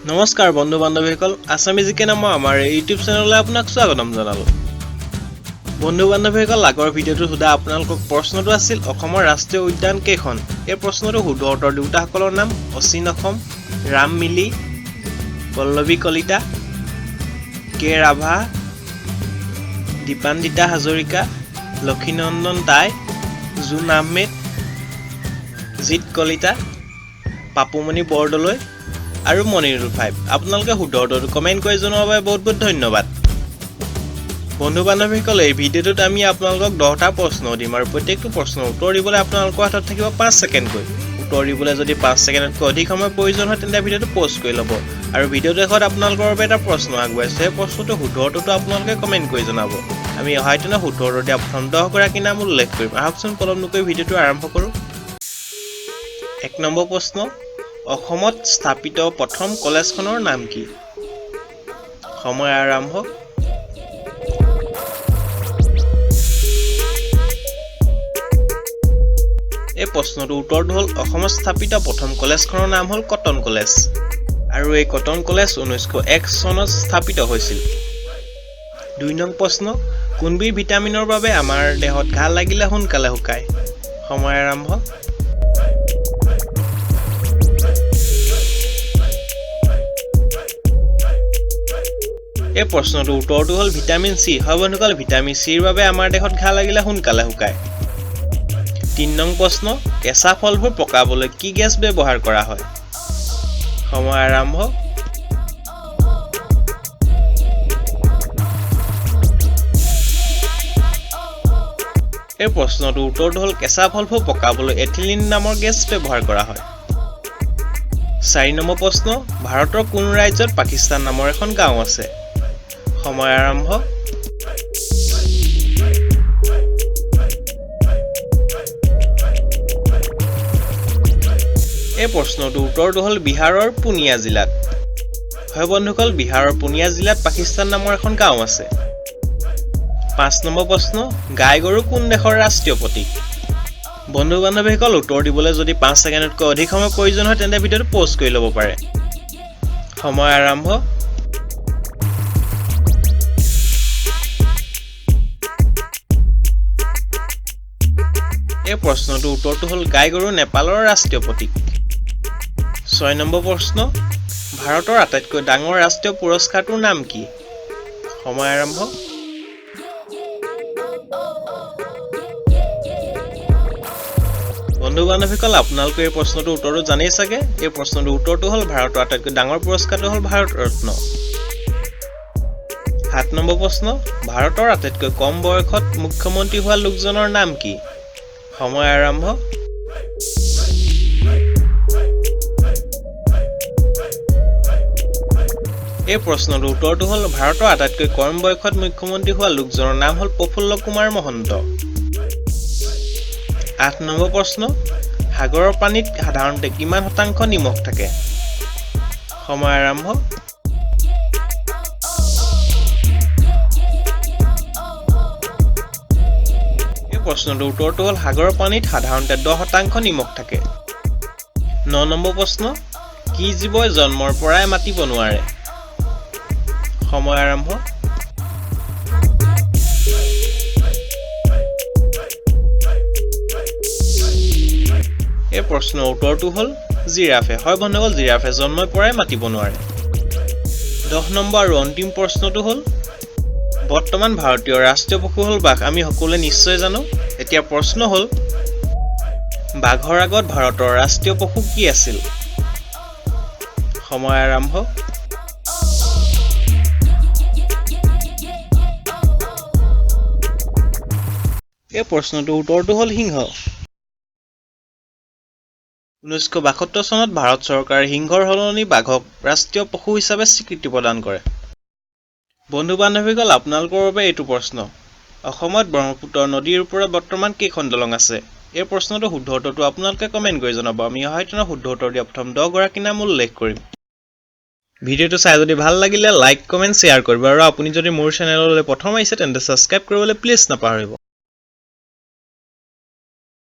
নমস্কাৰ বন্ধু বান্ধৱীসকল আসামিজ নামৰ আমাৰ ইউটিউব চেনেললৈ আপোনাক স্বাগতম জনালো। বন্ধু বান্ধৱীসকল আগৰ ভিডিঅ'টো সোধা আপোনালোকক প্ৰশ্নটো আছিল অসমৰ ৰাষ্ট্ৰীয় উদ্যান কেইখন। এই প্ৰশ্নটো শুদ্ধ উত্তৰ দুটাসকলৰ নাম অচিন অসম, ৰাম মিলি, পল্লৱী কলিতা, কে ৰাভা, দীপান্বিতা হাজৰিকা, লক্ষীনন্দন তাই, জুন আহমেদ, জিত কলিতা, পাপুমণি বৰদলৈ আৰু মনিৰুল 5। আপোনালোকে শুদ্ধ উত্তৰটো কমেণ্ট কৰি জনোৱাৰ বাবে বহুত বহুত ধন্যবাদ। বন্ধু বান্ধৱীসকল এই ভিডিঅ'টোত আমি আপোনালোকক 10টা প্ৰশ্ন দিম আৰু প্ৰত্যেকটো প্ৰশ্নৰ উত্তৰ দিবলৈ আপোনালোকৰ হাতত থাকিব 5 ছেকেণ্ডকৈ। উত্তৰ দিবলৈ যদি 5 ছেকেণ্ডতকৈ অধিক সময় প্ৰয়োজন হয় তেন্তে ভিডিঅ'টো প'জ কৰি ল'ব। আৰু ভিডিঅ'টোৰ শেষত আপোনালোকৰ বাবে এটা প্ৰশ্ন আগবঢ়াইছোঁ, সেই প্ৰশ্নটো শুদ্ধ উত্তৰটো আপোনালোকে কমেণ্ট কৰি জনাব। আমি অহা দিনা শুদ্ধ উত্তৰ দিয়া প্ৰথম 10 গৰাকী নাম উল্লেখ কৰিম। আহকচোন পলম নকৰি ভিডিঅ'টো আৰম্ভ কৰোঁ। 1 নম্বৰ প্ৰশ্ন, অসমত স্থাপিত প্ৰথম কলেজখনৰ নাম কি? সময় আৰম্ভ। এই প্ৰশ্নটোৰ উত্তৰটো হ'ল অসমত স্থাপিত প্ৰথম কলেজখনৰ নাম হ'ল কটন কলেজ আৰু এই কটন কলেজ 1901 চনত স্থাপিত হৈছিল। 2 নং প্ৰশ্ন, কোনবিধ ভিটামিনৰ বাবে আমাৰ দেহত ঘাঁ লাগিলে সোনকালে শুকায়? সময় আৰম্ভ। এই প্ৰশ্নটোৰ উত্তৰটো হ'ল ভিটামিন চি। হয় বন্ধুসকল, ভিটামিন চিৰ বাবে আমাৰ দেহত ঘাঁ লাগিলে সোনকালে শুকায়। 3 নং প্ৰশ্ন, কেঁচা ফলবোৰ পকাবলৈ কি গেছ ব্যৱহাৰ কৰা হয়? সময় আৰম্ভ। এই প্ৰশ্নটোৰ উত্তৰটো হ'ল কেঁচা ফলবোৰ পকাবলৈ এথিলিন নামৰ গেছ ব্যৱহাৰ কৰা হয়। 4 নম্বৰ প্ৰশ্ন, ভাৰতৰ কোন ৰাজ্যত পাকিস্তান নামৰ এখন গাঁও আছে? সময় আৰম্ভ। এই প্ৰশ্নটোৰ উত্তৰটো হ'ল বিহাৰৰ পুনিয়া জিলাত। হয় বন্ধুসকল, বিহাৰৰ পুনিয়া জিলাত পাকিস্তান নামৰ এখন গাঁও আছে। 5 নম্বৰ প্ৰশ্ন, গাই গৰু কোন দেশৰ ৰাষ্ট্ৰীয় প্ৰতীক? বন্ধু বান্ধৱীসকল উত্তৰ দিবলৈ যদি 5 ছেকেণ্ডতকৈ অধিক সময় প্ৰয়োজন হয় তেন্তে ভিডিঅ'টো প'জ কৰি ল'ব পাৰে। সময় আৰম্ভ। এই প্ৰশ্নটোৰ উত্তৰটো হ'ল গাই গৰু নেপালৰ ৰাষ্ট্ৰীয় প্ৰতীক। 6 নম্বৰ প্ৰশ্ন, ভাৰতৰ আটাইতকৈ ডাঙৰ ৰাষ্ট্ৰীয় পুৰস্কাৰটোৰ নাম কি? সময় আৰম্ভ। বন্ধু বান্ধৱীসকল আপোনালোকে এই প্ৰশ্নটোৰ উত্তৰটো জানেই চাগে। এই প্ৰশ্নটোৰ উত্তৰটো হ'ল ভাৰতৰ আটাইতকৈ ডাঙৰ পুৰস্কাৰটো হ'ল ভাৰত ৰত্ন। 7 নম্বৰ প্ৰশ্ন, ভাৰতৰ আটাইতকৈ কম বয়সত মুখ্যমন্ত্ৰী হোৱা লোকজনৰ নাম কি? সময় আৰম্ভ। এই প্ৰশ্নটোৰ উত্তৰটো হ'ল ভাৰতৰ আটাইতকৈ কম বয়সত মুখ্যমন্ত্ৰী হোৱা লোকজনৰ নাম হ'ল প্ৰফুল্ল কুমাৰ মহন্ত। 8 নম্বৰ প্ৰশ্ন, সাগৰৰ পানীত সাধাৰণতে কিমান শতাংশ নিমখ থাকে? সময় আৰম্ভ। এই প্ৰশ্নটোৰ উত্তৰটো হ'ল সাগৰৰ পানীত সাধাৰণতে 10% নিমখ থাকে। 9 নম্বৰ প্ৰশ্ন, কি জীৱই জন্মৰ পৰাই মাতিব নোৱাৰে? সময় আৰম্ভ। এই প্ৰশ্নৰ উত্তৰটো হ'ল জিৰাফে। হয় বন্ধুসকল, জিৰাফে জন্মৰ পৰাই মাতিব নোৱাৰে। 10 নম্বৰ আৰু অন্তিম প্ৰশ্নটো হ'ল বৰ্তমান ভাৰতীয় ৰাষ্ট্ৰীয় পশু হ'ল বাঘ। আমি সকলোৱে নিশ্চয় জানো। এতিয়া প্ৰশ্ন হ'ল বাঘৰ আগত ভাৰতৰ ৰাষ্ট্ৰীয় পশু কি আছিল? সময় আৰম্ভ। এই প্ৰশ্নটোৰ উত্তৰটো হ'ল সিংহ। 1972 চনত ভাৰত চৰকাৰে সিংহৰ সলনি বাঘক ৰাষ্ট্ৰীয় পশু হিচাপে স্বীকৃতি প্ৰদান কৰে। বন্ধু বান্ধৱীসকল আপোনালোকৰ বাবে এইটো প্ৰশ্ন, অসমত ব্ৰহ্মপুত্ৰ নদীৰ ওপৰত বৰ্তমান কেইখন দলং আছে? এই প্ৰশ্নটো শুদ্ধ উত্তৰটো আপোনালোকে কমেণ্ট কৰি জনাব। আমি অহা দিনা শুদ্ধ উত্তৰ দিয়া প্ৰথম 10 গৰাকী নাম উল্লেখ কৰিম। ভিডিঅ'টো চাই যদি ভাল লাগিলে লাইক, কমেণ্ট, শ্বেয়াৰ কৰিব আৰু আপুনি যদি মোৰ চেনেললৈ প্ৰথম আহিছে তেন্তে ছাবস্ক্ৰাইব কৰিবলৈ প্লিজ নাপাহৰিব।